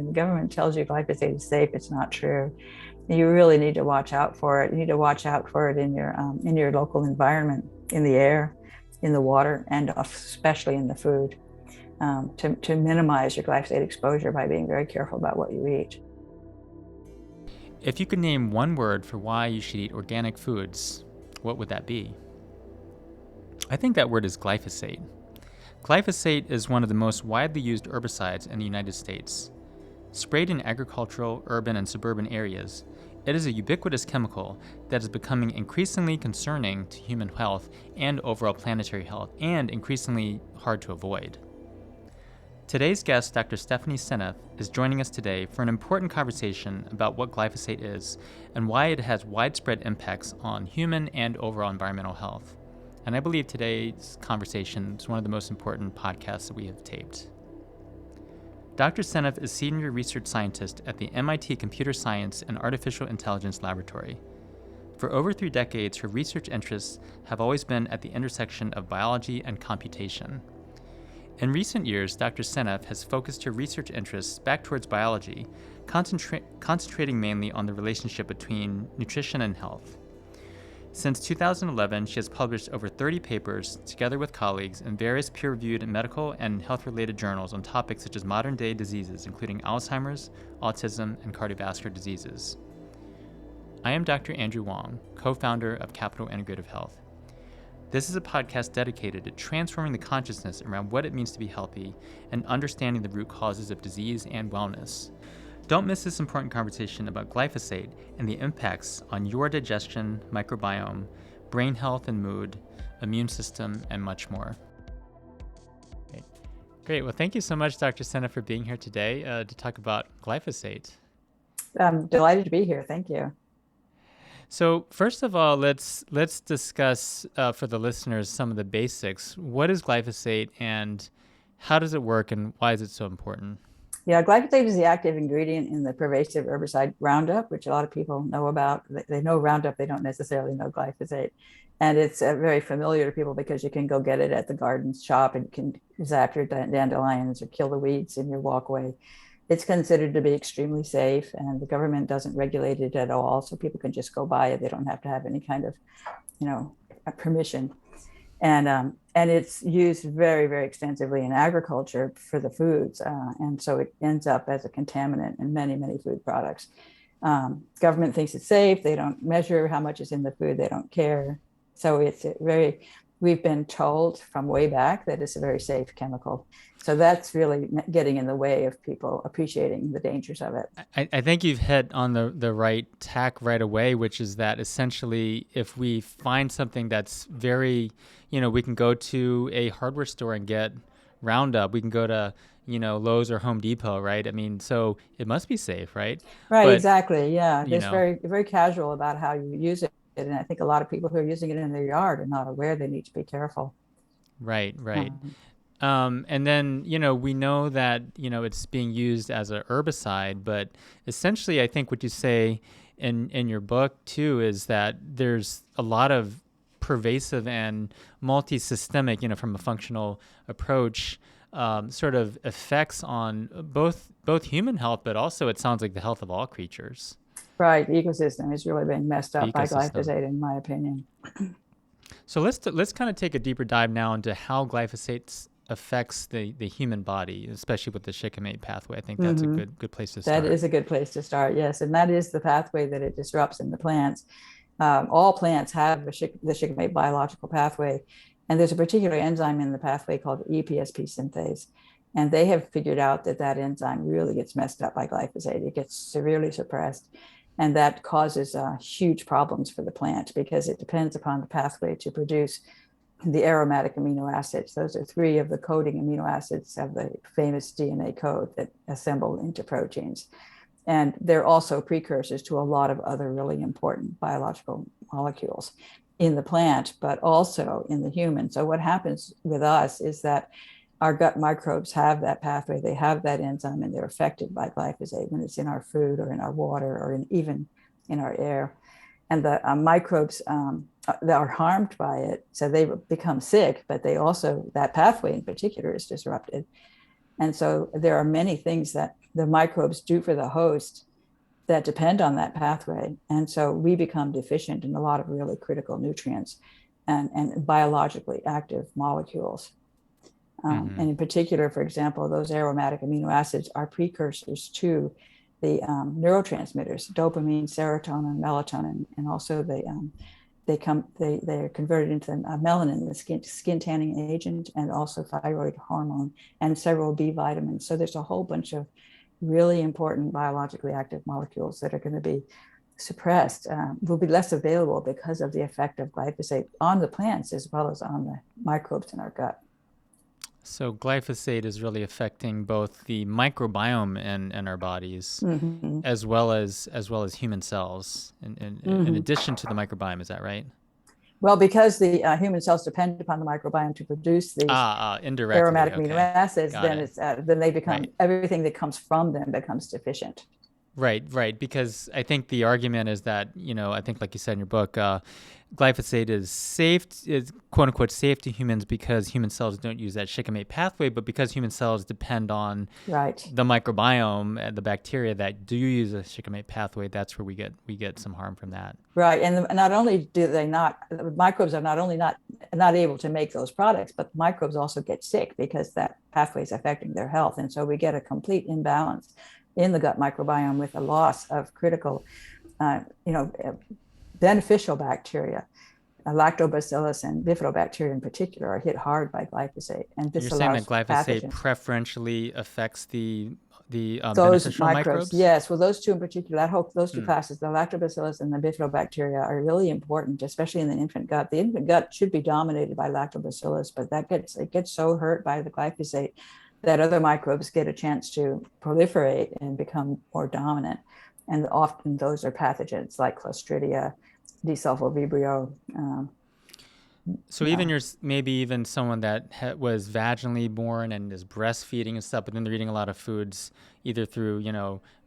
The government tells you glyphosate is safe. It's not true. You really need to watch out for it. You need to watch out for it in your local environment, in the air, in the water, and especially in the food, to minimize your glyphosate exposure by being very careful about what you eat. If you could name one word for why you should eat organic foods, what would that be? I think that word is glyphosate. Glyphosate is one of the most widely used herbicides in the United States. Sprayed in agricultural, urban, and suburban areas, it is a ubiquitous chemical that is becoming increasingly concerning to human health and overall planetary health, and increasingly hard to avoid. Today's guest, Dr. Stephanie Seneff, is joining us today for an important conversation about what glyphosate is and why it has widespread impacts on human and overall environmental health. And I believe today's conversation is one of the most important podcasts that we have taped. Dr. Seneff is Senior Research Scientist at the MIT Computer Science and Artificial Intelligence Laboratory. For over 3 decades, her research interests have always been at the intersection of biology and computation. In recent years, Dr. Seneff has focused her research interests back towards biology, concentrating mainly on the relationship between nutrition and health. Since 2011, she has published over 30 papers, together with colleagues, in various peer-reviewed medical and health-related journals on topics such as modern-day diseases, including Alzheimer's, autism, and cardiovascular diseases. I am Dr. Andrew Wong, co-founder of Capital Integrative Health. This is a podcast dedicated to transforming the consciousness around what it means to be healthy and understanding the root causes of disease and wellness. Don't miss this important conversation about glyphosate and the impacts on your digestion, microbiome, brain health and mood, immune system, and much more. Great. Well, thank you so much, Dr. Seneff, for being here today to talk about glyphosate. I'm delighted to be here. Thank you. So first of all, let's discuss for the listeners some of the basics. What is glyphosate and how does it work and why is it so important? Yeah, glyphosate is the active ingredient in the pervasive herbicide Roundup, which a lot of people know about. They know Roundup, they don't necessarily know glyphosate. And it's very familiar to people because you can go get it at the garden shop and you can zap your dandelions or kill the weeds in your walkway. It's considered to be extremely safe, and the government doesn't regulate it at all. So people can just go buy it. They don't have to have any kind of, permission. And it's used very, very extensively in agriculture for the foods. And so it ends up as a contaminant in many, many food products. Government thinks it's safe. They don't measure how much is in the food. They don't care. So we've been told from way back that it's a very safe chemical. So that's really getting in the way of people appreciating the dangers of it. I think you've hit on the right tack right away, which is that essentially if we find something that's very, we can go to a hardware store and get Roundup. We can go to, Lowe's or Home Depot, right? I mean, so it must be safe, right? Right, But, exactly. Yeah, it's very, very casual about how you use it. And I think a lot of people who are using it in their yard are not aware they need to be careful. Right. And then, we know that, it's being used as a herbicide, but essentially I think what you say in your book too is that there's a lot of pervasive and multi-systemic, from a functional approach, sort of effects on both human health, but also it sounds like the health of all creatures. Right, the ecosystem is really being messed up by glyphosate, in my opinion. So let's kind of take a deeper dive now into how glyphosate affects the human body, especially with the shikimate pathway. I think that's a good place to start. That is a good place to start, yes. And that is the pathway that it disrupts in the plants. All plants have the shikimate biological pathway. And there's a particular enzyme in the pathway called EPSP synthase. And they have figured out that enzyme really gets messed up by glyphosate. It gets severely suppressed. And that causes huge problems for the plant because it depends upon the pathway to produce the aromatic amino acids. Those are 3 of the coding amino acids of the famous DNA code that assemble into proteins. And they're also precursors to a lot of other really important biological molecules in the plant, but also in the human. So what happens with us is that our gut microbes have that pathway, they have that enzyme, and they're affected by glyphosate when it's in our food or in our water or even in our air. And the microbes that are harmed by it, so they become sick, but they also, that pathway in particular is disrupted. And so there are many things that the microbes do for the host that depend on that pathway. And so we become deficient in a lot of really critical nutrients and biologically active molecules. And in particular, for example, those aromatic amino acids are precursors to the neurotransmitters, dopamine, serotonin, melatonin, and also they're converted into melanin, the skin tanning agent, and also thyroid hormone and several B vitamins. So there's a whole bunch of really important biologically active molecules that are going to be suppressed, will be less available because of the effect of glyphosate on the plants as well as on the microbes in our gut. So glyphosate is really affecting both the microbiome in our bodies, Mm-hmm. as well as human cells. In addition to the microbiome, is that right? Well, because the human cells depend upon the microbiome to produce these indirectly. aromatic amino Okay, acids, got then it. then they become Right. everything that comes from them becomes deficient. Right. Because I think the argument is that, I think like you said in your book, glyphosate is quote unquote safe to humans because human cells don't use that shikimate pathway, but because human cells depend on Right. the microbiome and the bacteria that do use a shikimate pathway, that's where we get some harm from that. Right. And not only do they not, the microbes are not only not able to make those products, but the microbes also get sick because that pathway is affecting their health. And so we get a complete imbalance in the gut microbiome with a loss of critical, uh, you know, beneficial bacteria. Lactobacillus and bifidobacteria in particular are hit hard by glyphosate, and You're this saying that allows glyphosate pathogens. preferentially affects the Those beneficial microbes, microbes? yes. Well, those two in particular, those two Hmm. classes, the lactobacillus and the bifidobacteria, are really important, especially in the infant gut. The infant gut should be dominated by lactobacillus, but it gets so hurt by the glyphosate that other microbes get a chance to proliferate and become more dominant. And often those are pathogens like Clostridia, desulfovibrio. So even maybe even someone that was vaginally born and is breastfeeding and stuff, but then they're eating a lot of foods either through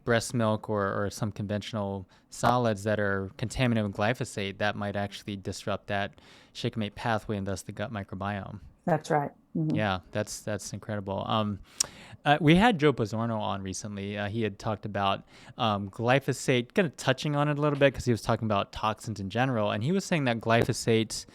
breast milk or some conventional solids that are contaminated with glyphosate, that might actually disrupt that shikimate pathway and thus the gut microbiome. That's right. Mm-hmm. Yeah, that's incredible. We had Joe Bozzorno on recently. He had talked about glyphosate, kind of touching on it a little bit because he was talking about toxins in general, and he was saying that glyphosate.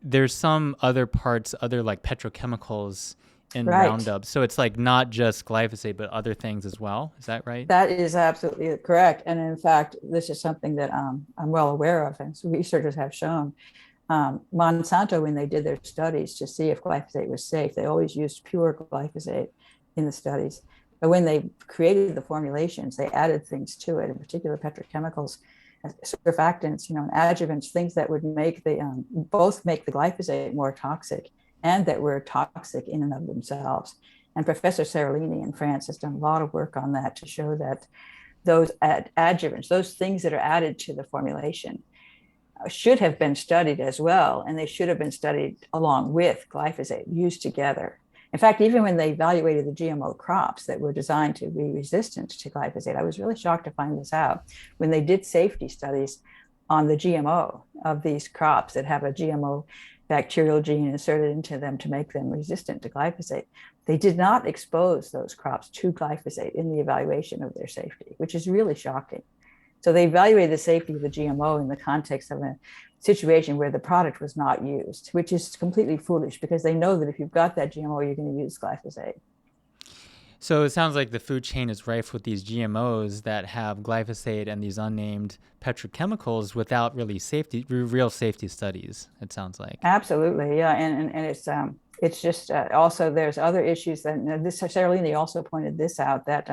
There's some other parts, other like petrochemicals in Right. Roundup. So it's like not just glyphosate, but other things as well. Is that right? That is absolutely correct. And in fact, this is something that I'm well aware of, and so researchers have shown. Monsanto, when they did their studies to see if glyphosate was safe, they always used pure glyphosate in the studies. But when they created the formulations, they added things to it, in particular petrochemicals, surfactants, and adjuvants, things that would make both make the glyphosate more toxic and that were toxic in and of themselves. And Professor Seralini in France has done a lot of work on that to show that those adjuvants, those things that are added to the formulation, should have been studied as well, and they should have been studied along with glyphosate, used together. In fact, even when they evaluated the GMO crops that were designed to be resistant to glyphosate, I was really shocked to find this out. When they did safety studies on the GMO of these crops that have a GMO bacterial gene inserted into them to make them resistant to glyphosate, they did not expose those crops to glyphosate in the evaluation of their safety, which is really shocking. So they evaluated the safety of the GMO in the context of a situation where the product was not used, which is completely foolish because they know that if you've got that GMO, you're going to use glyphosate. So it sounds like the food chain is rife with these GMOs that have glyphosate and these unnamed petrochemicals without real safety studies, it sounds like. Absolutely, yeah, and it's just also there's other issues that this Seralini also pointed this out that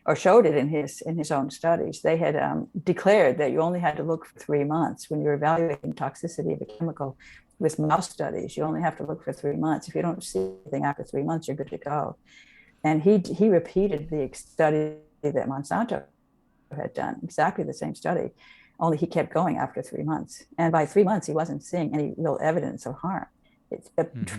or showed it in his own studies. They had declared that you only had to look for 3 months when you're evaluating toxicity of a chemical with mouse studies. You only have to look for 3 months. If you don't see anything after 3 months, you're good to go. And he repeated the study that Monsanto had done, exactly the same study, only he kept going after 3 months. And by 3 months, he wasn't seeing any real evidence of harm.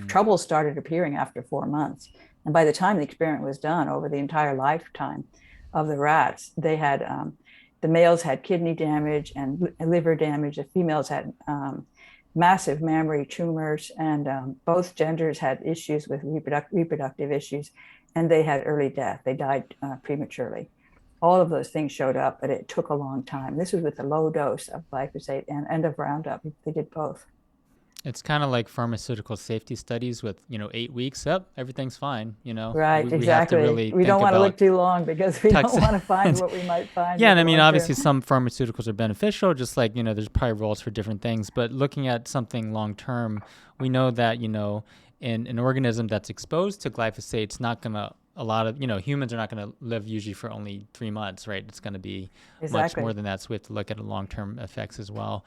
Trouble started appearing after 4 months. And by the time the experiment was done, over the entire lifetime of the rats, they had the males had kidney damage and liver damage. The females had massive mammary tumors, and both genders had issues with reproductive issues, and they had early death. They died prematurely. All of those things showed up, but it took a long time. This was with a low dose of glyphosate and of Roundup. They did both. It's kind of like pharmaceutical safety studies with, 8 weeks up, everything's fine. Right, We have to exactly. really We think don't want to look about too long because we don't want to find toxins. what we might find Yeah, in and I the mean, long term. obviously some pharmaceuticals are beneficial, just like, there's probably roles for different things. But looking at something long term, we know that, in an organism that's exposed to glyphosate, it's not going to, a lot of, humans are not going to live usually for only 3 months, right? It's going to be much more Exactly. than that. So we have to look at the long term effects as well.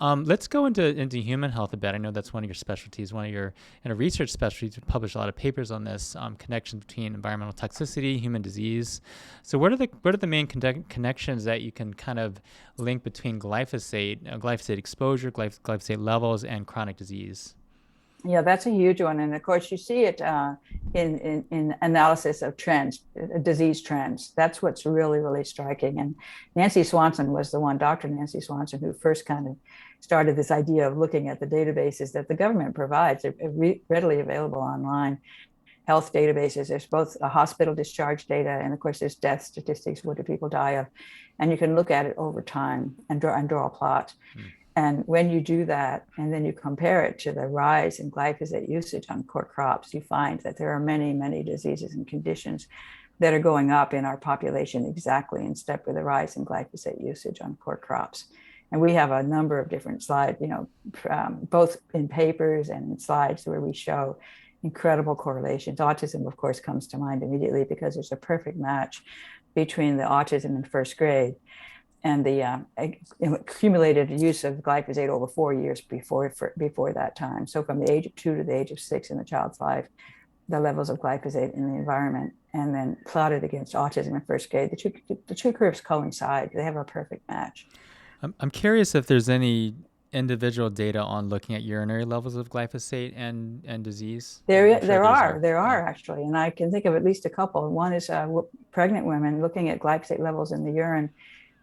Let's go into human health a bit. I know that's one of your specialties, one of your research specialties. You published a lot of papers on this connection between environmental toxicity, human disease. So what are the main connections that you can kind of link between glyphosate exposure, glyphosate levels, and chronic disease? Yeah, that's a huge one. And of course, you see it in analysis of trends, disease trends. That's what's really, really striking. And Nancy Swanson was the one, Dr. Nancy Swanson, who first kind of started this idea of looking at the databases that the government provides. They're readily available online, health databases. There's both a hospital discharge data, and of course, there's death statistics. What do people die of? And you can look at it over time and draw a plot. And when you do that, and then you compare it to the rise in glyphosate usage on core crops, you find that there are many, many diseases and conditions that are going up in our population exactly in step with the rise in glyphosate usage on core crops. And we have a number of different slides, both in papers and in slides where we show incredible correlations. Autism, of course, comes to mind immediately because there's a perfect match between the autism in first grade and the accumulated use of glyphosate over 4 years before that time. So from the age of 2 to the age of 6 in the child's life, the levels of glyphosate in the environment, and then plotted against autism in first grade, the two curves coincide. They have a perfect match. I'm curious if there's any individual data on looking at urinary levels of glyphosate and disease. There, I'm sure there are, there Yeah. are actually, and I can think of at least a couple. One is pregnant women looking at glyphosate levels in the urine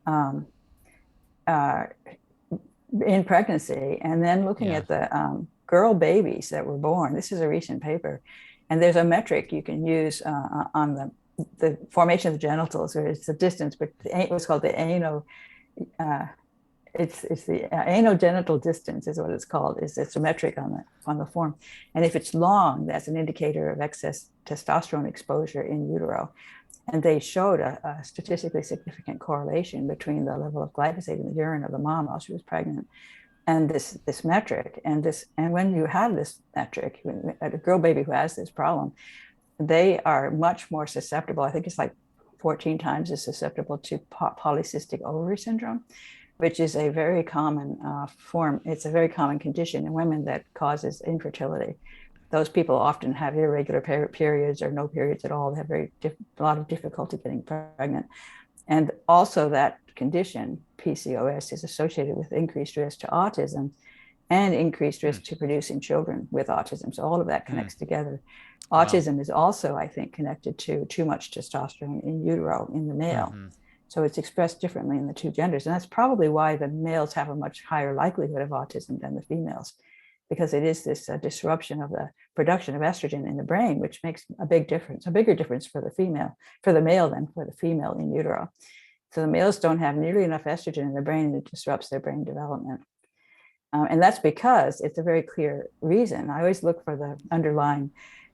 um, uh, in pregnancy, and then looking Yeah. at the girl babies that were born. This is a recent paper, and there's a metric you can use on the formation of the genitals, or it's the distance, but what's called the ano. Uh, it's the anogenital distance is what it's called. It's a metric on the form, and if it's long, that's an indicator of excess testosterone exposure in utero. And they showed a statistically significant correlation between the level of glyphosate in the urine of the mom while she was pregnant and this metric. And when you have this metric, a girl baby who has this problem, they are much more susceptible. I think it's like 14 times as susceptible to polycystic ovary syndrome, which is a very common form. It's a very common condition in women that causes infertility. Those people often have irregular periods or no periods at all. They have a lot of difficulty getting pregnant. And also that condition, PCOS, is associated with increased risk to autism and increased risk to producing children with autism. So all of that connects together. Wow. Autism is also, I think, connected to too much testosterone in utero in the male. So it's expressed differently in the two genders. And that's probably why the males have a much higher likelihood of autism than the females, because it is this disruption of the production of estrogen in the brain, which makes a big difference, a bigger difference for the male than for the female in utero. So the males don't have nearly enough estrogen in the brain, and it disrupts their brain development. And that's because it's a very clear reason. I always look for the underlying,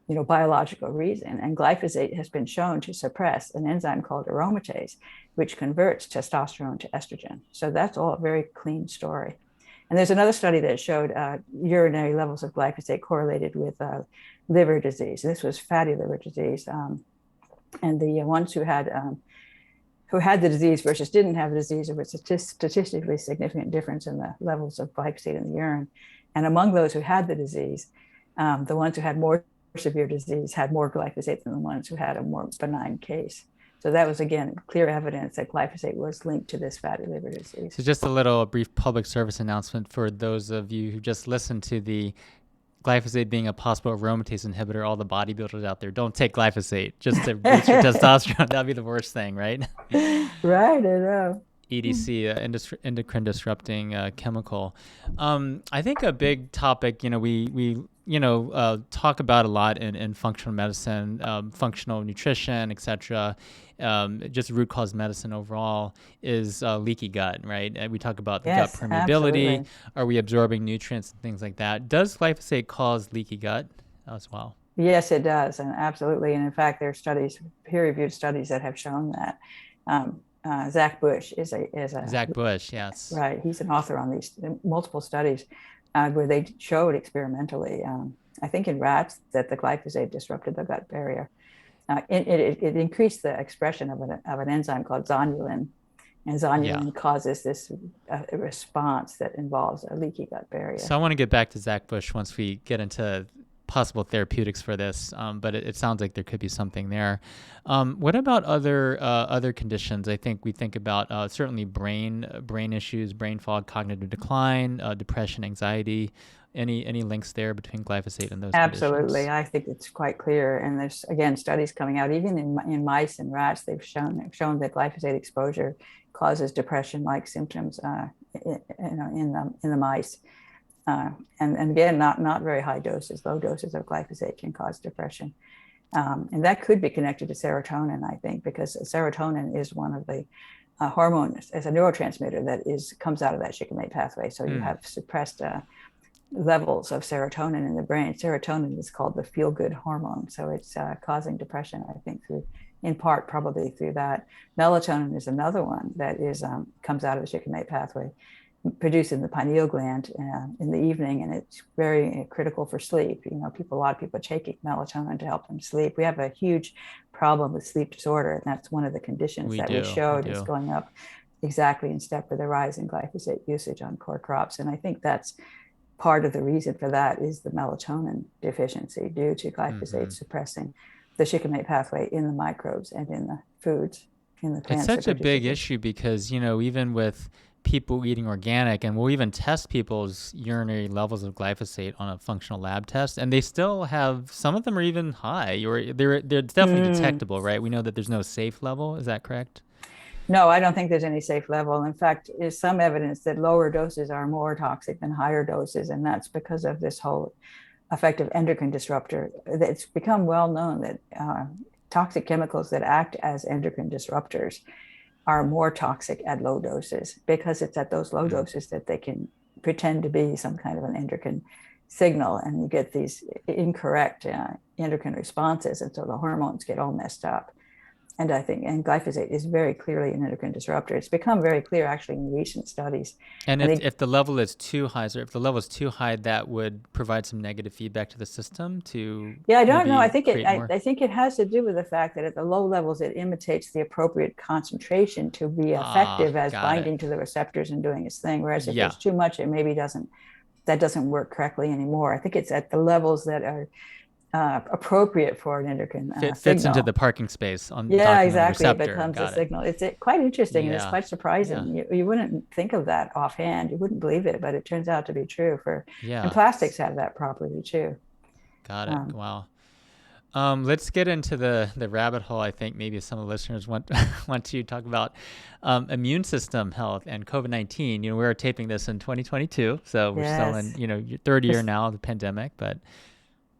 biological reason. And glyphosate has been shown to suppress an enzyme called aromatase, which converts testosterone to estrogen. So that's all a very clean story. And there's another study that showed urinary levels of glyphosate correlated with liver disease. This was fatty liver disease. And the ones who had the disease versus didn't have the disease, there was a statistically significant difference in the levels of glyphosate in the urine. And among those who had the disease, the ones who had more severe disease had more glyphosate than the ones who had a more benign case. So that was, again, clear evidence that glyphosate was linked to this fatty liver disease. So just a brief public service announcement for those of you who just listened to the glyphosate being a possible aromatase inhibitor. All the bodybuilders out there, don't take glyphosate just to boost your testosterone. That'd be the worst thing, right? Right, I know. EDC, endocrine disrupting chemical. I think a big topic, we talk about a lot in functional medicine, functional nutrition, etc. Just root cause medicine overall is leaky gut, right? And we talk about the gut Yes, permeability. absolutely. Are we absorbing nutrients and things like that? Does glyphosate cause leaky gut as well? Yes, it does, and absolutely. And in fact, there are studies, peer-reviewed studies that have shown that. Zach Bush is a Zach Bush, yes. right. He's an author on these multiple studies where they showed experimentally, I think in rats, that the glyphosate disrupted the gut barrier. It increased the expression of an enzyme called zonulin, and Yeah. zonulin causes this response that involves a leaky gut So barrier. I want to get back to Zach Bush once we get into possible therapeutics for this, but it sounds like there could be something there. What about other conditions? I think we think about certainly brain issues, brain fog, cognitive decline, depression, anxiety. Any links there between glyphosate and those Absolutely. conditions? I think it's quite clear. And there's, again, studies coming out, even in mice and rats, they've shown that glyphosate exposure causes depression-like symptoms in the mice. And again, not very high doses. Low doses of glyphosate can cause depression. And that could be connected to serotonin, I think, because serotonin is one of the hormones as a neurotransmitter that comes out of that shikimate pathway. So you have suppressed levels of serotonin in the brain. Serotonin is called the feel-good hormone. So it's causing depression, I think, in part, probably through that. Melatonin is another one that comes out of the shikimate pathway, produced in the pineal gland in the evening, and it's very critical for sleep. A lot of people take melatonin to help them sleep. We have a huge problem with sleep disorder, and that's one of the conditions We that we do. We showed is do. going up exactly in step with the rise in glyphosate usage on core crops. And I think that's part of the reason for that is the melatonin deficiency due to glyphosate suppressing the shikimate pathway in the microbes and in the foods, in the It's plants that such a produce the big food. issue because, even with people eating organic, and we'll even test people's urinary levels of glyphosate on a functional lab test, and they still have, some of them are even high, or they're definitely detectable, right? We know that there's no safe level. Is that correct? No, I don't think there's any safe level. In fact, there's some evidence that lower doses are more toxic than higher doses, and that's because of this whole effective endocrine disruptor. It's become well known that toxic chemicals that act as endocrine disruptors are more toxic at low doses because it's at those low doses that they can pretend to be some kind of an endocrine signal, and you get these incorrect endocrine responses, and so the hormones get all messed up. And I think, and glyphosate is very clearly an endocrine disruptor. It's become very clear actually in recent studies. And I if, think, if the level is too high, so if the level is too high, that would provide some negative feedback to the system to yeah, I don't know. I maybe think create more. I think it has to do with the fact that at the low levels, it imitates the appropriate concentration to be effective as Got it. binding to the receptors and doing its thing. Whereas if Yeah. there's too much, it maybe that doesn't work correctly anymore. I think it's at the levels that are appropriate for an endocrine Fits into the signal. parking space on Yeah, docking on the exactly. It receptor. becomes a Got it. signal. It's quite interesting and it's Yeah. quite Yeah. surprising. You wouldn't think of that offhand. You wouldn't believe it, but it turns out to be true and Yeah. plastics have that property too. Got it. Um, Wow. Let's get into the rabbit hole. I think maybe some of the listeners want want to talk about immune system health and COVID-19. We're taping this in 2022, so we're still in yes. your third year This, now of the pandemic. But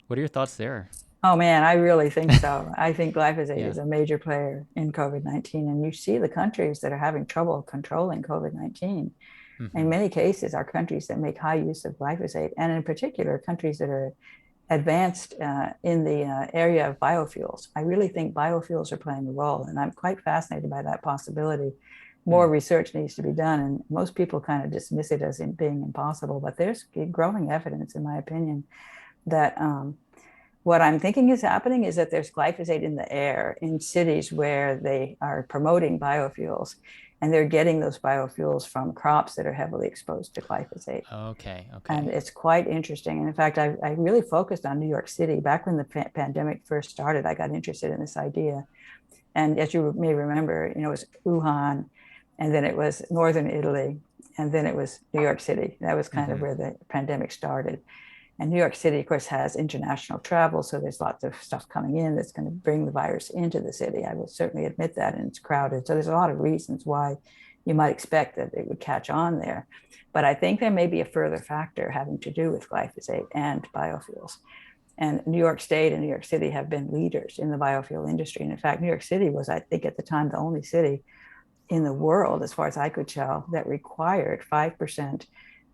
what are your thoughts there? oh man, I really think so. I think glyphosate Yeah. is a major player in COVID-19. And you see the countries that are having trouble controlling COVID-19. In Hmm. many cases, are countries that make high use of glyphosate, and in particular, countries that are advanced in the area of biofuels. I really think biofuels are playing a role, and I'm quite fascinated by that possibility. More research needs to be done, and most people kind of dismiss it as being impossible, but there's growing evidence, in my opinion, that what I'm thinking is happening is that there's glyphosate in the air in cities where they are promoting biofuels, and they're getting those biofuels from crops that are heavily exposed to glyphosate. Okay. And Okay. it's quite interesting. And in fact, I really focused on New York City. Back when the pandemic first started, I got interested in this idea. And as you may remember, it was Wuhan, and then it was Northern Italy, and then it was New York City. That was kind of Hmm. where the pandemic started. And New York City, of course, has international travel. So there's lots of stuff coming in that's going to bring the virus into the city. I will certainly admit that. And it's crowded. So there's a lot of reasons why you might expect that it would catch on there. But I think there may be a further factor having to do with glyphosate and biofuels. And New York State and New York City have been leaders in the biofuel industry. And in fact, New York City was, I think, at the time, the only city in the world, as far as I could tell, that required 5%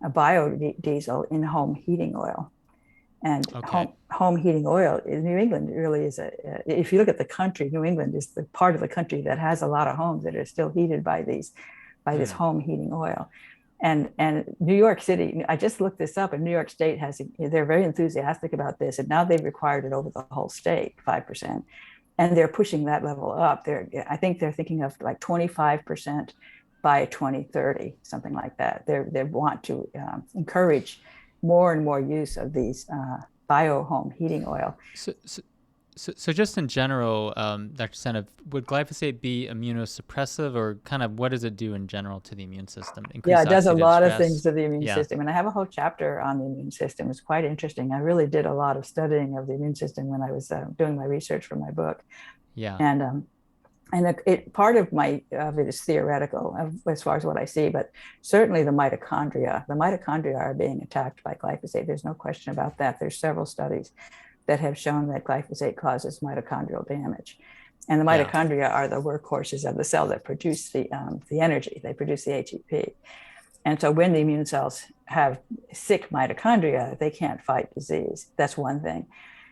biodiesel in home heating oil. And home heating oil in New England really is if you look at the country, New England is the part of the country that has a lot of homes that are still heated by this home heating oil. And New York City, I just looked this up, and New York State they're very enthusiastic about this. And now they've required it over the whole state, 5%. And they're pushing that level up. I think they're thinking of like 25% by 2030, something like that. They want to encourage more and more use of these bio home heating oil. So just in general, Dr. Seneff, would glyphosate be immunosuppressive, or kind of what does it do in general to the immune system? Yeah, it does a lot of things to the immune system. And I have a whole chapter on the immune system. It's quite interesting. I really did a lot of studying of the immune system when I was doing my research for my book. Yeah. And part of it is theoretical as far as what I see, but certainly the mitochondria are being attacked by glyphosate. There's no question about that. There's several studies that have shown that glyphosate causes mitochondrial damage. And the mitochondria are the workhorses of the cell that produce the energy. They produce the ATP. And so when the immune cells have sick mitochondria, they can't fight disease. That's one thing.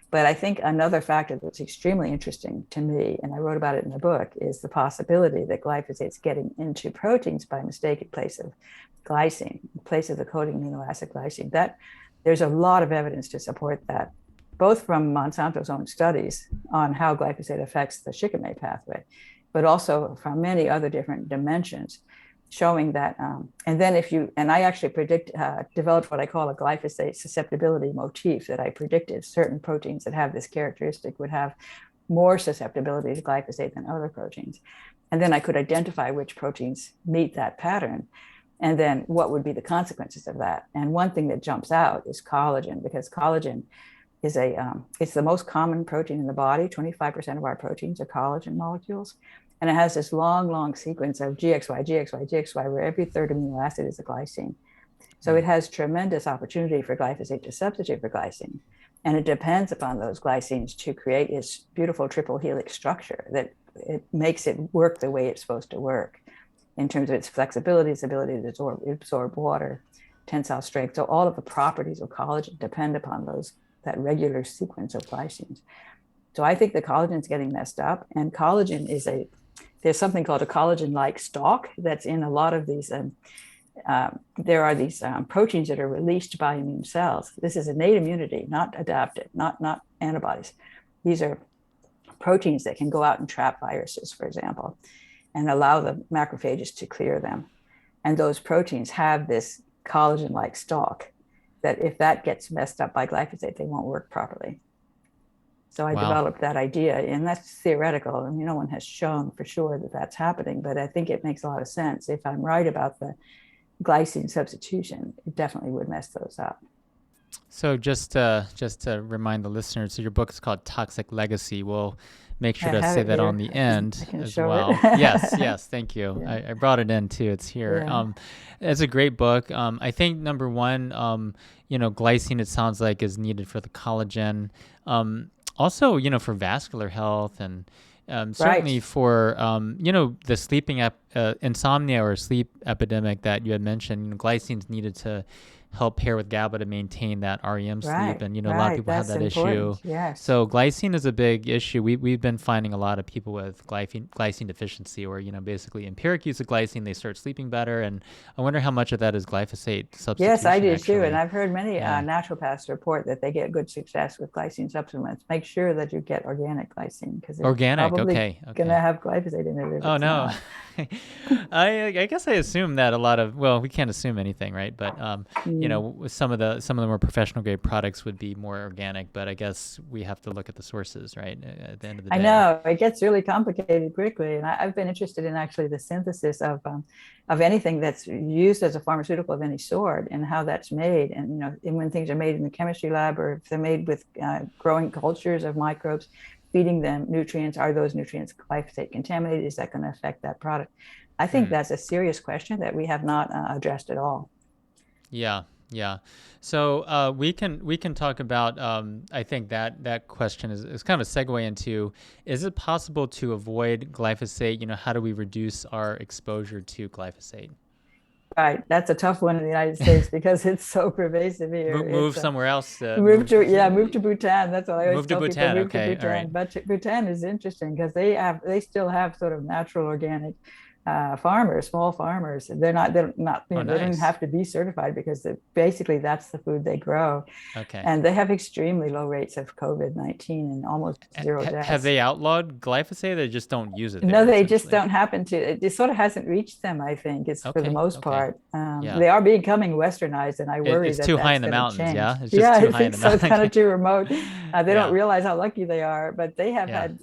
But I think another factor that's extremely interesting to me, and I wrote about it in the book, is the possibility that glyphosate's getting into proteins by mistake in place of glycine, in place of the coding amino acid glycine. That there's a lot of evidence to support that, both from Monsanto's own studies on how glyphosate affects the shikimate pathway, but also from many other different dimensions, showing that. And I actually developed what I call a glyphosate susceptibility motif, that I predicted certain proteins that have this characteristic would have more susceptibility to glyphosate than other proteins. And then I could identify which proteins meet that pattern, and then what would be the consequences of that. And one thing that jumps out is collagen, because collagen is it's the most common protein in the body. 25% of our proteins are collagen molecules. And it has this long sequence of GXY, where every third amino acid is a glycine. So it has tremendous opportunity for glyphosate to substitute for glycine. And it depends upon those glycines to create its beautiful triple helix structure that it makes it work the way it's supposed to work in terms of its flexibility, its ability to absorb water, tensile strength. So all of the properties of collagen depend upon that regular sequence of glycines. So I think the collagen is getting messed up, and collagen there's something called a collagen-like stalk that's in a lot of these. There are these proteins that are released by immune cells. This is innate immunity, not adaptive, not antibodies. These are proteins that can go out and trap viruses, for example, and allow the macrophages to clear them. And those proteins have this collagen-like stalk that if that gets messed up by glyphosate, they won't work properly. So I developed that idea, and that's theoretical. I mean, no one has shown for sure that that's happening, but I think it makes a lot of sense. If I'm right about the glycine substitution, it definitely would mess those up. So just to remind the listeners, so your book is called Toxic Legacy. We'll make sure to say that on the end as well. Yes, thank you. Yeah. I brought it in too. It's here. Yeah. It's a great book. I think number one, glycine, it sounds like, is needed for the collagen. Also, for vascular health, and certainly for, the sleeping insomnia or sleep epidemic that you had mentioned. Glycine's needed to help pair with GABA to maintain that REM sleep. And, a lot of people have that issue. Yes. So glycine is a big issue. We've been finding a lot of people with glycine deficiency, or, basically empiric use of glycine, they start sleeping better. And I wonder how much of that is glyphosate substitution. Yes, I do too. And I've heard many naturopaths report that they get good success with glycine supplements. Make sure that you get organic glycine, because it's probably going to have glyphosate in it. Oh, no. I guess I assume that we can't assume anything, right? But, some of the more professional grade products would be more organic, but I guess we have to look at the sources, right? At the end of the day. I know it gets really complicated quickly, and I've been interested in actually the synthesis of anything that's used as a pharmaceutical of any sort, and how that's made. And and when things are made in the chemistry lab, or if they're made with growing cultures of microbes, feeding them nutrients. Are those nutrients glyphosate contaminated? Is that going to affect that product? I think Hmm. that's a serious question that we have not addressed at all. Yeah, yeah. So we can talk about. I think that question is kind of a segue into: is it possible to avoid glyphosate? How do we reduce our exposure to glyphosate? Right, that's a tough one in the United States because it's so pervasive here. Move somewhere else. Move to Bhutan. That's what I always Move to tell people. Bhutan. Move to Okay, all Bhutan. right. But Bhutan is interesting because they still have sort of natural organic farmers, small farmers. They're not Oh, they don't nice. have to be certified because basically that's the food they grow, Okay. and they have extremely low rates of COVID-19 and almost zero Have deaths. they outlawed glyphosate? They just don't use it No, there, they just essentially. don't happen to. It sort of hasn't reached them, I think, it's for the Okay. most Okay. part. Yeah. They are becoming westernized, and I worry It's that too high in that's the going to mountains. change. Yeah. It's just Yeah, too I high in think the so. It's mountain. kind of Okay. too remote. They don't Yeah. realize how lucky they are, but they have Yeah. had,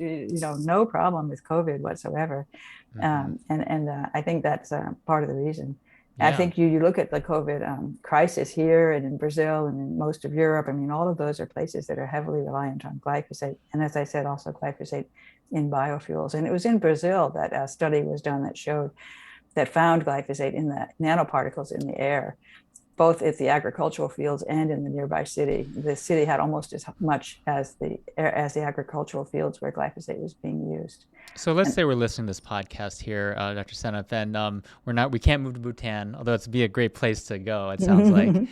no problem with COVID whatsoever. Hmm. And I think that's part of the reason. I Yeah. think you look at the COVID crisis here and in Brazil and in most of Europe. I mean, all of those are places that are heavily reliant on glyphosate. And as I said, also glyphosate in biofuels. And it was in Brazil that a study was done that found glyphosate in the nanoparticles in the air, both at the agricultural fields and in the nearby city. The city had almost as much as the agricultural fields where glyphosate was being used. So let's And say we're listening to this podcast here, Dr. Seneff, and we can't move to Bhutan, although it's be a great place to go. It sounds like.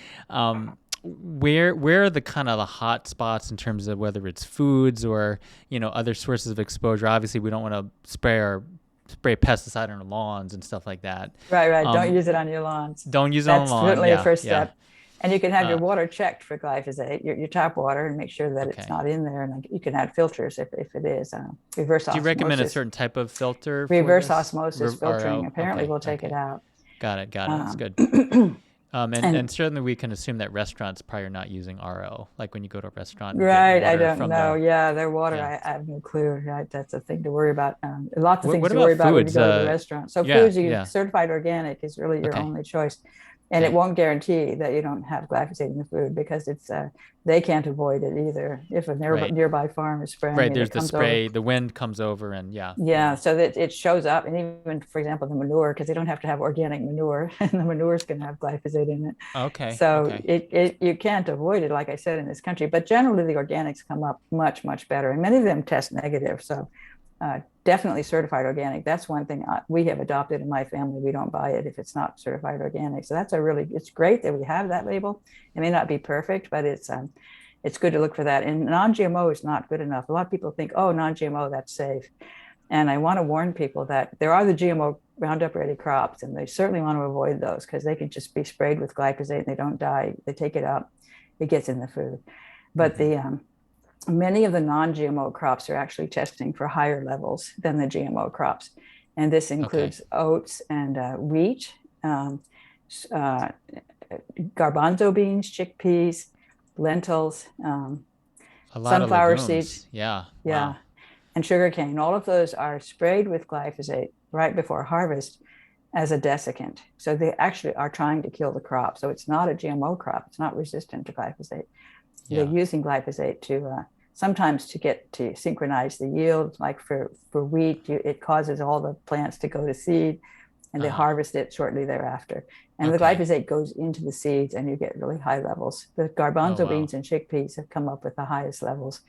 Where are the kind of the hot spots in terms of whether it's foods or other sources of exposure? Obviously, we don't want to spray pesticide on our lawns and stuff like that. right, don't Um, use it on your lawns. don't use it on the That's lawn. certainly a Yeah, first yeah. step. And you can have your Uh, water checked for glyphosate, your tap water, and make sure that it's okay. not in there. And you can add filters if it is. Reverse Do you recommend a osmosis. certain type of filter for Reverse this? osmosis filtering RO. apparently Okay, will take it okay. out. Got it. Got it. That's Um, good. And and certainly we can assume that restaurants probably are not using RO. Like when you go to a restaurant and get right, I water don't from know. the Yeah, their water, yeah. I have no clue. Right, that's a thing to worry about. Lots of things What to about worry about when you foods? go to the restaurant. So Yeah, foods, you yeah. certified organic is really your Okay, only choice, and it okay. won't guarantee that you don't have glyphosate in the food because it's they can't avoid it either. If a Right, nearby farm is spraying right. it, There's it the comes over. spray. The wind comes over, and yeah, Yeah, yeah. so that it shows up, and even for example, the manure, because they don't have to have organic manure, and the manure is going to have glyphosate in it. Okay, So okay. you can't avoid it, like I said, in this country. But generally, the organics come up much better, and many of them test negative. So definitely certified organic. That's one thing we have adopted in my family. We don't buy it if it's not certified organic. So it's great that we have that label. It may not be perfect, but it's good to look for that. And non-GMO is not good enough. A lot of people think, oh, non-GMO, that's safe. And I want to warn people that there are the GMO Roundup Ready crops, and they certainly want to avoid those because they can just be sprayed with glyphosate and they don't die. They take it up, it gets in the food. But Hmm. the many of the non-GMO crops are actually testing for higher levels than the GMO crops, and this Okay. includes oats and wheat, um, uh, garbanzo beans, chickpeas, lentils, A lot of sunflower seeds, legumes. Yeah. yeah, Wow. and sugarcane. All of those are sprayed with glyphosate right before harvest as a desiccant. So they actually are trying to kill the crop. So it's not a GMO crop. It's not resistant to glyphosate. They're Yeah. using glyphosate to sometimes to get to synchronize the yield. Like for wheat, it causes all the plants to go to seed, and they Uh-huh. harvest it shortly thereafter. And the Okay. glyphosate goes into the seeds, and you get really high levels. The Oh garbanzo wow. beans and chickpeas have come up with the highest levels.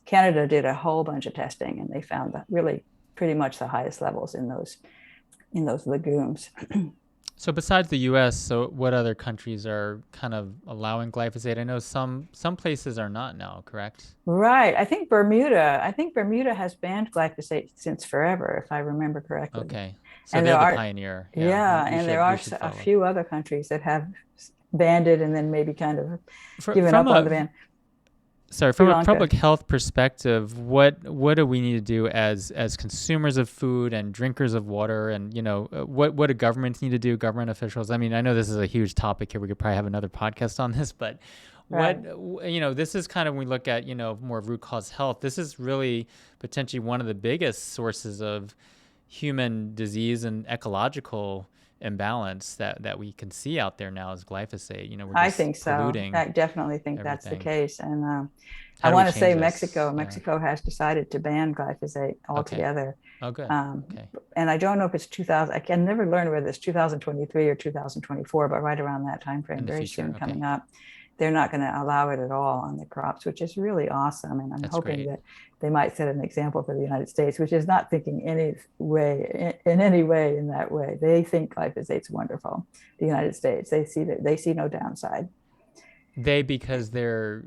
Canada did a whole bunch of testing, and they found that really pretty much the highest levels in those legumes. So besides the U.S., so what other countries are kind of allowing glyphosate? I know some places are not now, correct? Right. I think Bermuda has banned glyphosate since forever, if I remember correctly. Okay. So And they're there the are, pioneer. Yeah. yeah, We and there should we are should a follow. few other countries that have banned it and then maybe kind of given From up on a the ban. from Sri a Lanka. public health perspective, what do we need to do as consumers of food and drinkers of water, and what do governments need to do, government officials? I mean, I know this is a huge topic here. We could probably have another podcast on this, but Right. this is kind of when we look at more root cause health. This is really potentially one of the biggest sources of human disease and ecological imbalance that we can see out there now is glyphosate. We're I just think so. polluting I definitely think that's the everything. case. And I How do we want to say change this? Mexico. Yeah. Mexico has decided to ban glyphosate Okay. altogether. Oh, good. Um, Okay. and I don't know if it's 2000. I can never learn whether it's 2023 or 2024, but right around that time frame, In the very future. soon Okay. coming up. They're not going to allow it at all on the crops, which is really awesome. And I'm That's hoping great. that they might set an example for the United States, which is not thinking any way in any way in that way. They think glyphosate's wonderful. The United States, they see no downside. Because there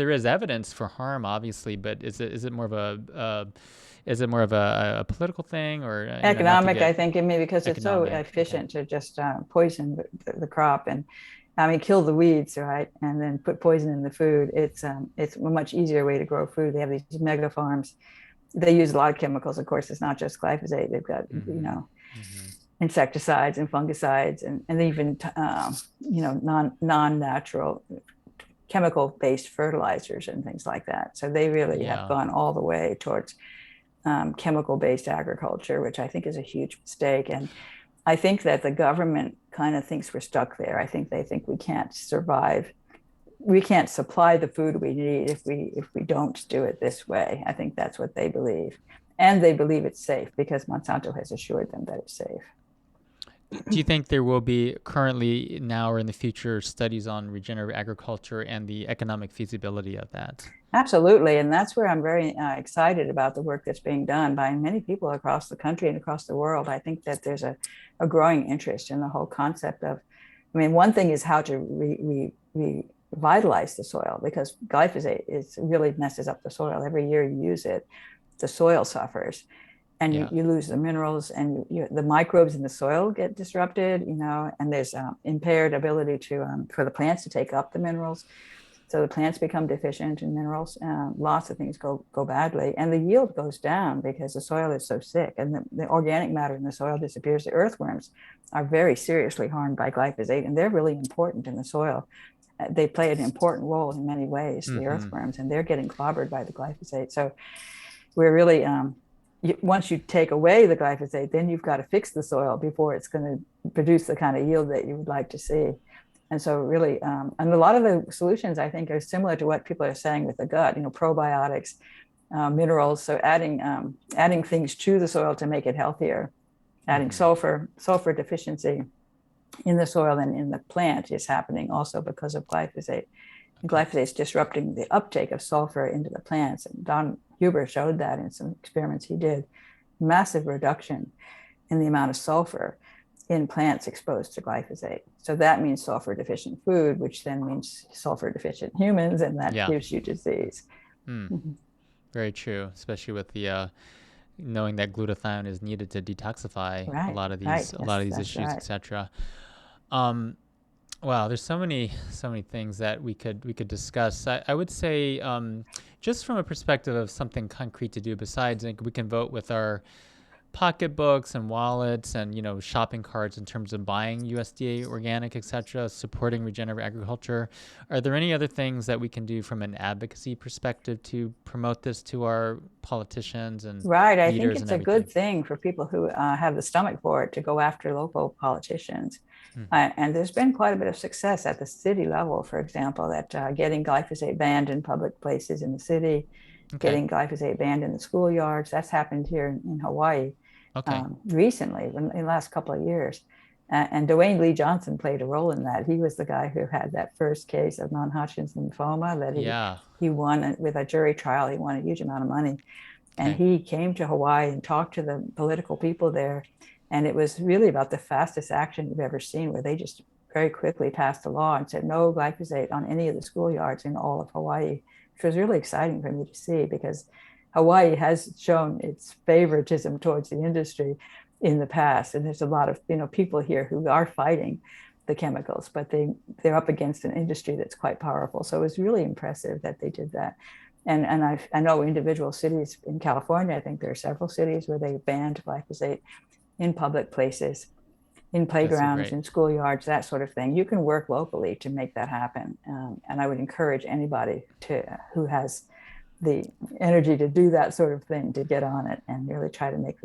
is evidence for harm, obviously, but is it more of a political thing, or not to Economic, I get think, and maybe because it's so economic? Okay. efficient to just poison the crop and I mean kill the weeds, right, and then put poison in the food. It's a much easier way to grow food. They have these mega farms. They use a lot of chemicals. Of course, it's not just glyphosate. They've got Mm-hmm. Mm-hmm. insecticides and fungicides and even non-natural chemical based fertilizers and things like that. So they really have Yeah. gone all the way towards chemical based agriculture, which I think is a huge mistake. And I think that the government kind of thinks we're stuck there. I think they think we can't survive. We can't supply the food we need if we don't do it this way. I think that's what they believe. And they believe it's safe because Monsanto has assured them that it's safe. Do you think there will be currently now or in the future studies on regenerative agriculture and the economic feasibility of that? Absolutely. And that's where I'm very excited about the work that's being done by many people across the country and across the world. I think that there's a growing interest in the whole concept of, I mean, one thing is how to revitalize the soil because glyphosate really messes up the soil. Every year you use it, the soil suffers and Yeah. you lose the minerals and the microbes in the soil get disrupted, and there's impaired ability for the plants to take up the minerals. So the plants become deficient in minerals. Lots of things go badly, and the yield goes down because the soil is so sick, and the organic matter in the soil disappears. The earthworms are very seriously harmed by glyphosate, and they're really important in the soil. They play an important role in many ways, the earthworms, and they're getting clobbered by the glyphosate. So we're really once you take away the glyphosate, then you've got to fix the soil before it's going to produce the kind of yield that you would like to see. And so really, and a lot of the solutions I think are similar to what people are saying with the gut, probiotics, minerals. So adding things to the soil to make it healthier, adding sulfur deficiency in the soil and in the plant is happening also because of glyphosate. And glyphosate is disrupting the uptake of sulfur into the plants. And Don Huber showed that in some experiments he did. Massive reduction in the amount of sulfur in plants exposed to glyphosate. So that means sulfur deficient food, which then means sulfur deficient humans, and that gives you disease. Very true, especially with the knowing that glutathione is needed to detoxify a lot of these issues, right. etc. Wow, there's so many things that we could discuss. I would say just from a perspective of something concrete to do besides, we can vote with our pocketbooks and wallets and shopping carts in terms of buying USDA organic, etc., supporting regenerative agriculture. Are there any other things that we can do from an advocacy perspective to promote this to our politicians and right? I leaders? think it's a good thing for people who have the stomach for it to go after local politicians. And there's been quite a bit of success at the city level, for example, that getting glyphosate banned in public places in the city, getting glyphosate banned in the schoolyards. That's happened here in Hawaii recently, in the last couple of years. And Dwayne Lee Johnson played a role in that. He was the guy who had that first case of non-Hodgkin's lymphoma that he won with a jury trial. He won a huge amount of money. And he came to Hawaii and talked to the political people there. And it was really about the fastest action you've ever seen, where they just very quickly passed a law and said no glyphosate on any of the schoolyards in all of Hawaii, which was really exciting for me to see because Hawaii has shown its favoritism towards the industry in the past. And there's a lot of people here who are fighting the chemicals, but they're up against an industry that's quite powerful. So it was really impressive that they did that. And I know individual cities in California, I think there are several cities where they banned glyphosate in public places, in playgrounds, in schoolyards, that sort of thing. You can work locally to make that happen. And I would encourage anybody who has the energy to do that sort of thing to get on it and really try to make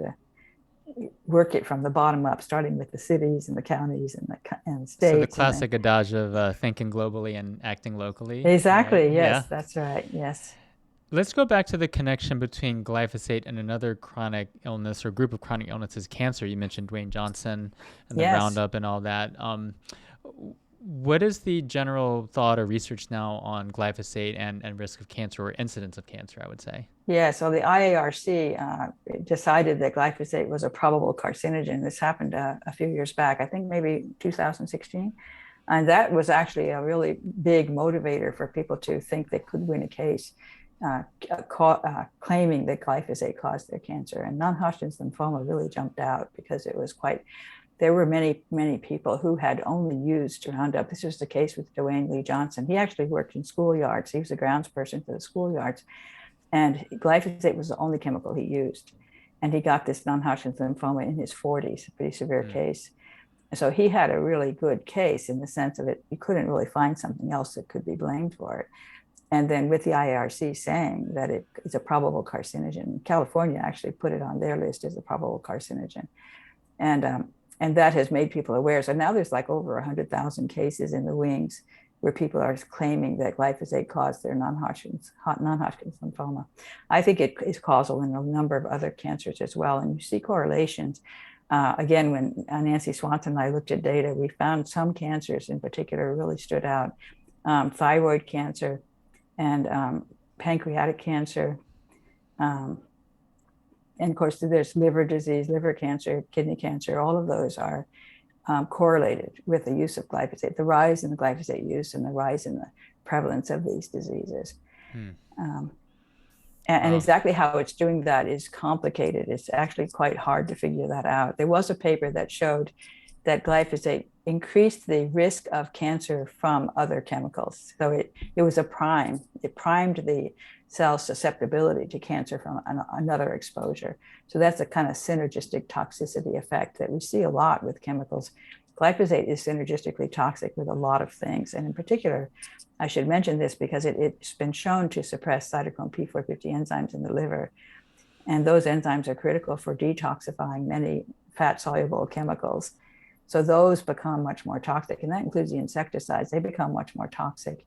work it from the bottom up, starting with the cities and the counties and So the states. And then, classic adage of thinking globally and acting locally, right? exactly. Yeah. Yes, that's right. Yes. Let's go back to the connection between glyphosate and another chronic illness or group of chronic illnesses, cancer. You mentioned Dwayne Johnson and the Yes. Roundup and all that. What is the general thought or research now on glyphosate and risk of cancer or incidence of cancer, I would say? Yeah. So the IARC decided that glyphosate was a probable carcinogen. This happened a few years back, I think maybe 2016. And that was actually a really big motivator for people to think they could win a case claiming that glyphosate caused their cancer. And non-Hodgkin's lymphoma really jumped out because it was quite, there were many, many people who had only used Roundup. This was the case with Dwayne Lee Johnson. He actually worked in schoolyards. He was a grounds person for the schoolyards. And glyphosate was the only chemical he used. And he got this non-Hodgkin's lymphoma in his 40s, a pretty severe case. So he had a really good case in the sense of it, you couldn't really find something else that could be blamed for it. And then with the IARC saying that it is a probable carcinogen, California actually put it on their list as a probable carcinogen. And that has made people aware. So now there's like over 100,000 cases in the wings where people are claiming that glyphosate caused their non-Hodgkin's lymphoma. I think it is causal in a number of other cancers as well. And you see correlations. Again, when Nancy Swanson and I looked at data, we found some cancers in particular really stood out. Thyroid cancer and pancreatic cancer. And of course, there's liver disease, liver cancer, kidney cancer. All of those are correlated with the use of glyphosate, the rise in the glyphosate use and the rise in the prevalence of these diseases. And exactly how it's doing that is complicated. It's actually quite hard to figure that out. There was a paper that showed that glyphosate increased the risk of cancer from other chemicals. So it was a prime. It primed the cell's susceptibility to cancer from another exposure. So that's a kind of synergistic toxicity effect that we see a lot with chemicals. Glyphosate is synergistically toxic with a lot of things. And in particular, I should mention this because it's been shown to suppress cytochrome P450 enzymes in the liver. And those enzymes are critical for detoxifying many fat-soluble chemicals. So those become much more toxic, and that includes the insecticides. They become much more toxic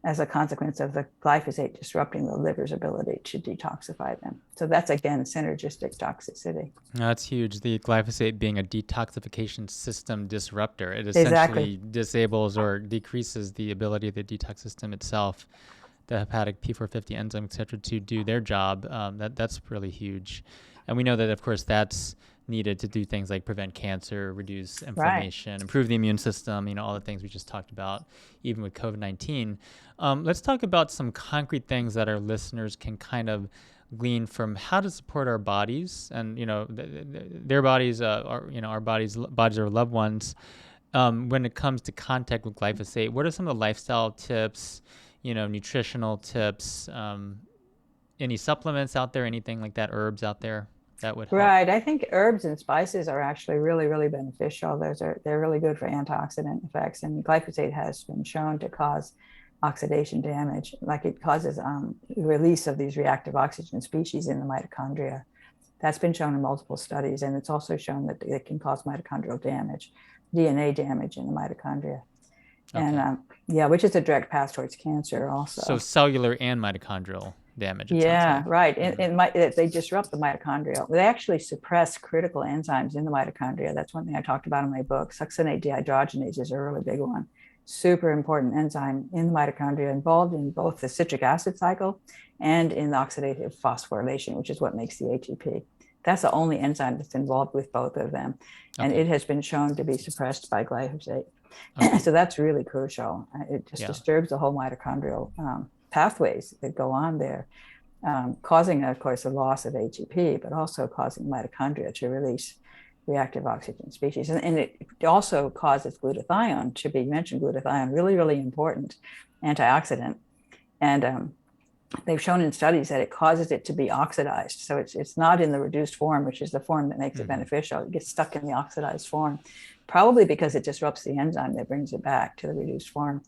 as a consequence of the glyphosate disrupting the liver's ability to detoxify them. So that's, again, synergistic toxicity. That's huge. The glyphosate being a detoxification system disruptor. It Exactly. essentially disables or decreases the ability of the detox system itself, the hepatic P450 enzyme, et cetera, to do their job. That's really huge. And we know that, of course, that's needed to do things like prevent cancer, reduce inflammation, Right. improve the immune system, all the things we just talked about, even with COVID-19. Let's talk about some concrete things that our listeners can kind of glean from how to support our bodies and, their bodies, our bodies of our loved ones. When it comes to contact with glyphosate, what are some of the lifestyle tips, nutritional tips, any supplements out there, anything like that, herbs out there that would help? Right. I think herbs and spices are actually really, really beneficial. They're really good for antioxidant effects. And glyphosate has been shown to cause oxidation damage, like it causes release of these reactive oxygen species in the mitochondria. That's been shown in multiple studies. And it's also shown that it can cause mitochondrial damage, DNA damage in the mitochondria. Okay. And which is a direct path towards cancer also. So cellular and mitochondrial damage. Yeah, right. They disrupt the mitochondria. They actually suppress critical enzymes in the mitochondria. That's one thing I talked about in my book. Succinate dehydrogenase is a really big one. Super important enzyme in the mitochondria, involved in both the citric acid cycle and in the oxidative phosphorylation, which is what makes the ATP. That's the only enzyme that's involved with both of them. And it has been shown to be suppressed by glyphosate. Okay. So that's really crucial. It just disturbs the whole mitochondrial pathways that go on there, causing, of course, a loss of ATP, but also causing mitochondria to release reactive oxygen species. And it also causes glutathione, should be mentioned, glutathione, really, really important antioxidant. And they've shown in studies that it causes it to be oxidized. So it's not in the reduced form, which is the form that makes it beneficial. It gets stuck in the oxidized form, probably because it disrupts the enzyme that brings it back to the reduced form.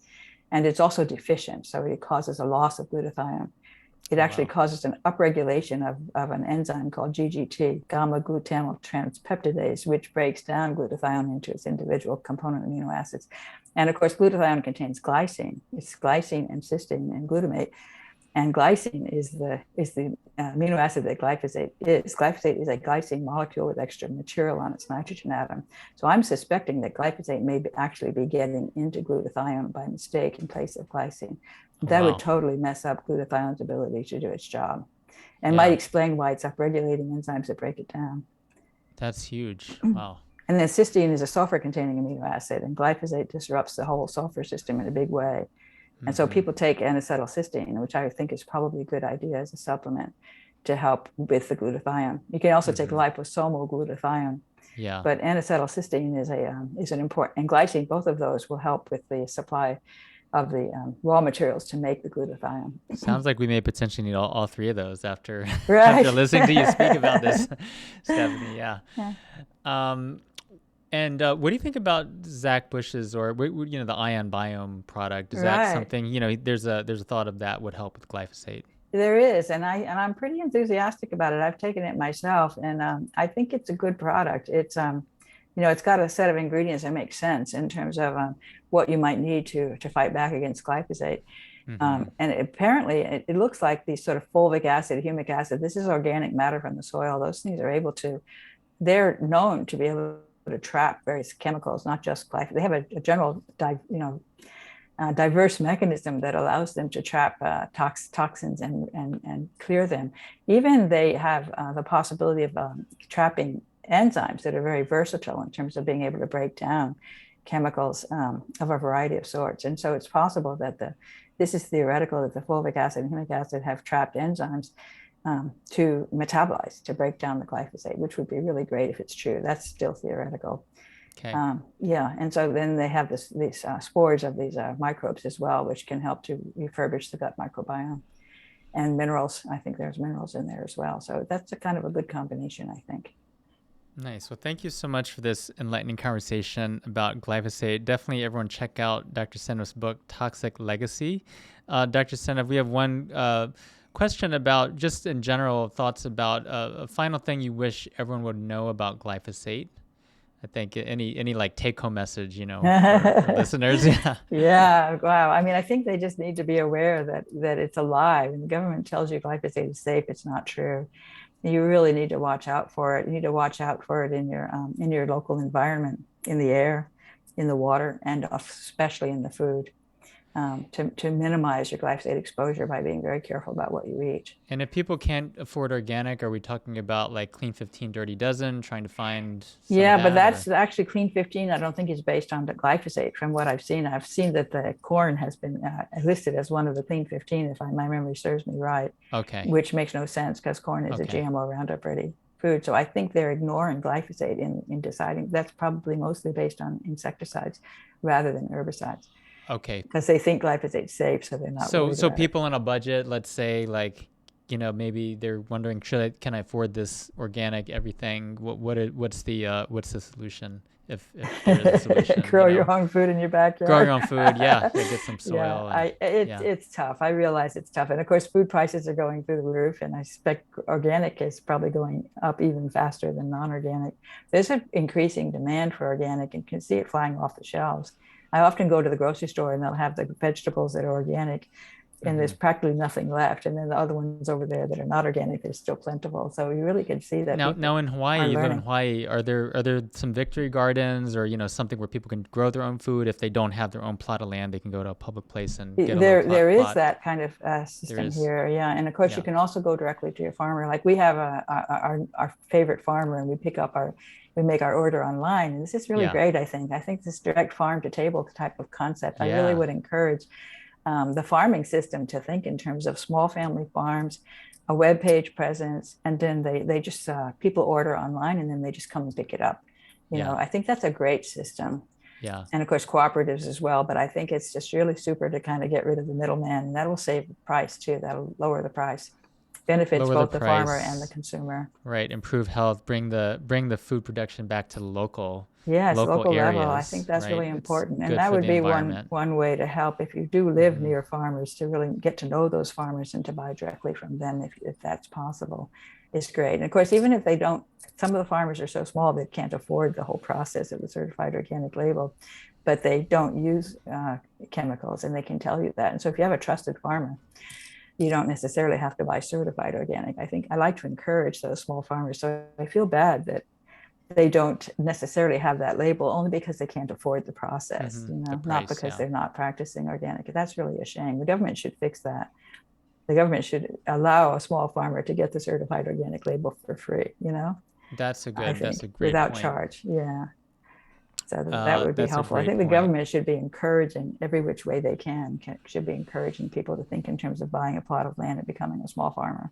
And it's also deficient, so it causes a loss of glutathione. It Oh, actually wow. causes an upregulation of an enzyme called GGT, gamma glutamyltranspeptidase, which breaks down glutathione into its individual component amino acids. And of course, glutathione contains glycine. It's glycine and cysteine and glutamate. And glycine is the amino acid that glyphosate is. Glyphosate is a glycine molecule with extra material on its nitrogen atom. So I'm suspecting that glyphosate may actually be getting into glutathione by mistake in place of glycine. Oh, That would wow. totally mess up glutathione's ability to do its job, and might Yeah, explain why it's upregulating enzymes that break it down. that's huge. Wow. And then cysteine is a sulfur-containing amino acid, and glyphosate disrupts the whole sulfur system in a big way. And so Hmm. people take N-acetylcysteine, which I think is probably a good idea as a supplement to help with the glutathione. You can also take liposomal glutathione, Yeah. but N-acetylcysteine is an important, and glycine, both of those will help with the supply of the raw materials to make the glutathione. Sounds like we may potentially need all three of those after Right. after listening to you speak about this, Stephanie. Yeah. Yeah. Um, and what do you think about Zach Bush's or the ion biome product? Is that Right. something there's a thought of that would help with glyphosate? There is, and I'm pretty enthusiastic about it. I've taken it myself, and I think it's a good product. It's got a set of ingredients that make sense in terms of what you might need to fight back against glyphosate. Hmm. And apparently, it looks like these sort of fulvic acid, humic acid. This is organic matter from the soil. Those things are able to. They're known to be able to trap various chemicals, not just glyphosate. They have a general, diverse mechanism that allows them to trap toxins and clear them. Even they have the possibility of trapping enzymes that are very versatile in terms of being able to break down chemicals of a variety of sorts. And so it's possible that this is theoretical, that the fulvic acid and humic acid have trapped enzymes to metabolize, to break down the glyphosate, which would be really great if it's true. That's still theoretical. Okay. Yeah, and so then they have these spores of these microbes as well, which can help to refurbish the gut microbiome, and minerals. I think there's minerals in there as well. So that's a kind of a good combination, I think. Nice. Well, thank you so much for this enlightening conversation about glyphosate. Definitely everyone check out Dr. Seneff's book, Toxic Legacy. Dr. Seneff, we have one question about just in general thoughts about a final thing you wish everyone would know about glyphosate. I think any like take home message, for listeners. Yeah. Yeah, wow. I mean, I think they just need to be aware that it's alive, and the government tells you glyphosate is safe. It's not true. You really need to watch out for it. You need to watch out for it in your local environment, in the air, in the water, and especially in the food, to minimize your glyphosate exposure by being very careful about what you eat. And if people can't afford organic, are we talking about like Clean 15 Dirty Dozen, trying to find some of Yeah, but that? that's actually Clean 15. I don't think is based on the glyphosate. From what I've seen that the corn has been listed as one of the Clean 15, if my memory serves me right. Okay. Which makes no sense because corn is a GMO Roundup Ready food. So I think they're ignoring glyphosate in deciding. That's probably mostly based on insecticides rather than herbicides. Okay. Because they think glyphosate's safe, so they're not. So people on a budget, let's say, like, maybe they're wondering, can I afford this organic everything? What's the solution? If there is a solution, grow your own food in your backyard. Grow your own food, yeah. Get some soil. It's tough. I realize it's tough, and of course, food prices are going through the roof, and I suspect organic is probably going up even faster than non-organic. There's an increasing demand for organic, and you can see it flying off the shelves. I often go to the grocery store, and they'll have the vegetables that are organic, and there's practically nothing left. And then the other ones over there that are not organic, they're still plentiful. So you really can see that. Now in Hawaii, you live in Hawaii, are there some victory gardens or, something where people can grow their own food? If they don't have their own plot of land, they can go to a public place and get there is plot. that kind of system here. Yeah. And of course you can also go directly to your farmer. Like we have our favorite farmer, and we make our order online. And this is really great. I think this direct farm to table type of concept, I really would encourage the farming system to think in terms of small family farms, a web page presence, and then they just people order online and then they just come and pick it up. I think that's a great system. Yeah. And of course cooperatives as well, but I think it's just really super to kind of get rid of the middleman, and that will save the price too. That'll lower the price. benefits lower both the the farmer and the price, consumer. right? Improve health, bring the food production back to Yes, local local level. I think areas, that's right? really It's important. And good that for would the be one environment. one way to help if you do live Hmm. near farmers, to really get to know those farmers and to buy directly from them if that's possible. Is great. And of course, even if they don't, some of the farmers are so small they can't afford the whole process of the certified organic label, but they don't use chemicals, and they can tell you that. And so if you have a trusted farmer, you don't necessarily have to buy certified organic. I think I like to encourage those small farmers. So I feel bad that they don't necessarily have that label, only because they can't afford the process, The not price, because yeah. they're not practicing organic. That's really a shame. The government should fix that. The government should allow a small farmer to get the certified organic label for free, I That's a think, great without point. charge. Yeah. So that would be That's a helpful. I great think the point. government should be encouraging every which way they should be encouraging people to think in terms of buying a plot of land and becoming a small farmer,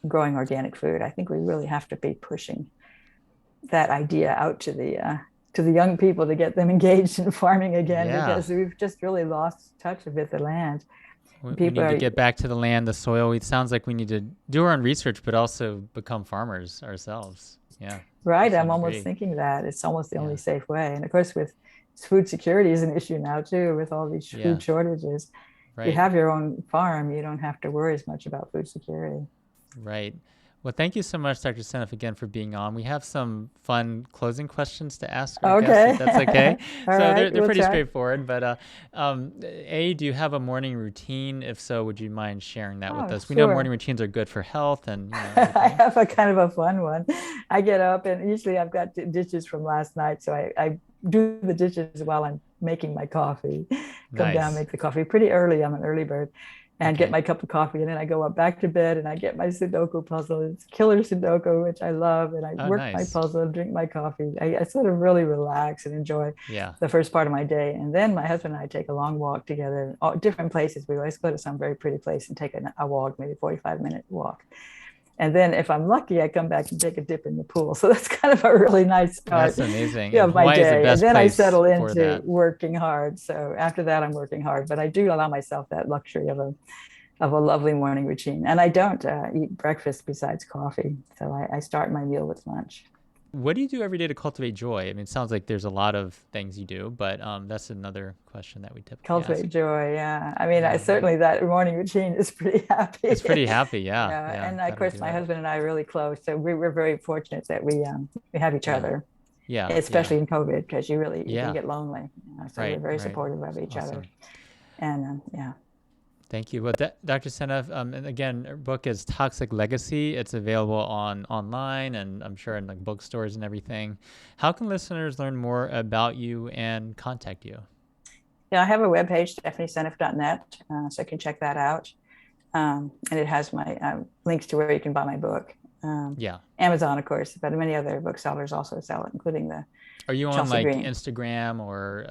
growing organic food. I think we really have to be pushing that idea out to the young people to get them engaged in farming again, Yeah. because we've just really lost touch with the land. We People need to are get back to the land, the soil. It sounds like we need to do our own research, but also become farmers ourselves. Yeah, to right. I'm some almost degree. thinking that it's almost the only Yeah, safe way. And of course, with food security is an issue now too, with all these food yeah, shortages. If you right, have your own farm, you don't have to worry as much about food security. right. Well, thank you so much, Dr. Seneff, again for being on. We have some fun closing questions to ask our guests, if Okay. that's okay. All So right, they're we'll pretty try. straightforward. But do you have a morning routine? If so, would you mind sharing that with Oh, us? We know morning sure. routines are good for health and I everything. have a kind of a fun one. I get up, and usually I've got dishes from last night. So I do the dishes while I'm making my coffee. Come down, Nice. make the coffee pretty early. I'm an early bird, and get Okay. my cup of coffee. And then I go up back to bed, and I get my Sudoku puzzle. It's killer Sudoku, which I love. And I Oh, work my nice. puzzle, drink my coffee. I sort of really relax and enjoy Yeah. the first part of my day. And then my husband and I take a long walk together, different places. We always go to some very pretty place and take a walk, maybe 45-minute walk. And then if I'm lucky, I come back and take a dip in the pool. So that's kind of a really nice start That's amazing. And of my Hawaii is the day. And best then I place settle for into that. working hard. So after that, I'm working hard. But I do allow myself that luxury of a lovely morning routine. And I don't eat breakfast besides coffee. So I start my meal with lunch. What do you do every day to cultivate joy? I mean, it sounds like there's a lot of things you do, but that's another question that we typically Cultivate ask. joy. Yeah. I mean, I Yeah. certainly that morning routine is pretty happy. It's pretty happy. Yeah. Yeah. Yeah. And of Gotta course, do my it. husband and I are really close. So we're very fortunate that we have each Yeah. other, Yeah. Yeah. especially in COVID, because you can Yeah. get lonely. So we're Right. very Right. supportive of each other. Awesome. And yeah. Thank you. Well, Dr. Seneff, and again, our book is Toxic Legacy. It's available online and I'm sure in like bookstores and everything. How can listeners learn more about you and contact you? Yeah, I have a webpage, stephanieseneff.net, so you can check that out. And it has my links to where you can buy my book. Yeah. Amazon, of course, but many other booksellers also sell it, including the Are you on Chelsea like Green. Instagram or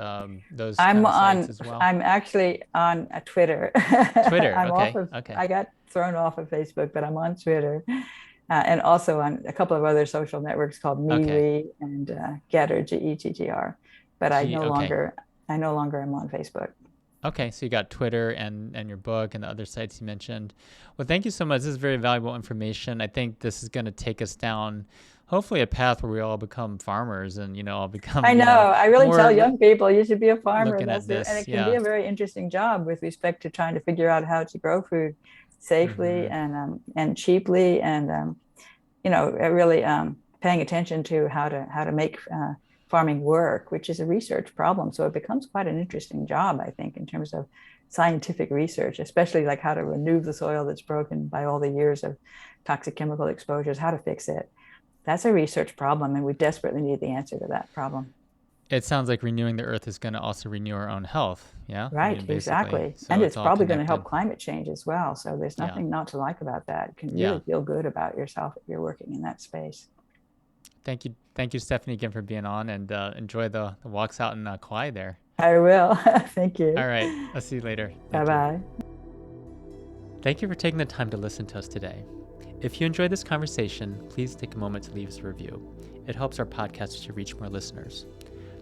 those I'm kind of sites on. as well? I'm actually on Twitter. Twitter. I'm off Okay. of. Okay. I got thrown off of Facebook, but I'm on Twitter, and also on a couple of other social networks called Okay. MeWe and Getter, Gettr. But Okay. I no longer am on Facebook. Okay, so you got Twitter and your book and the other sites you mentioned. Well, thank you so much. This is very valuable information. I think this is going to take us down, hopefully, a path where we all become farmers and all become I know. I really tell more young people you should be a farmer. looking at And this. it can be Yeah. a very interesting job with respect to trying to figure out how to grow food safely Mm-hmm. and cheaply, and really paying attention to how to make farming work, which is a research problem. So it becomes quite an interesting job, I think, in terms of scientific research, especially like how to renew the soil that's broken by all the years of toxic chemical exposures, how to fix it. That's a research problem, and we desperately need the answer to that problem. It sounds like renewing the earth is going to also renew our own health. Yeah. I Right, mean, basically. exactly. So And it's it's all probably going to help connected. climate change as well. So there's Yeah. nothing not to like about that. You can Yeah. really feel good about yourself if you're working in that space. Thank you. Thank you, Stephanie, again for being on and enjoy the walks out in Kauai there. I will. Thank you. All right. I'll see you later. Bye Thank you. bye. Thank you for taking the time to listen to us today. If you enjoyed this conversation, please take a moment to leave us a review. It helps our podcast to reach more listeners.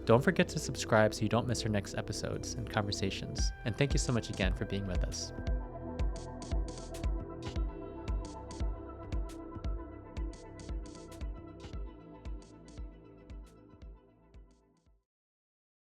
Don't forget to subscribe so you don't miss our next episodes and conversations. And thank you so much again for being with us.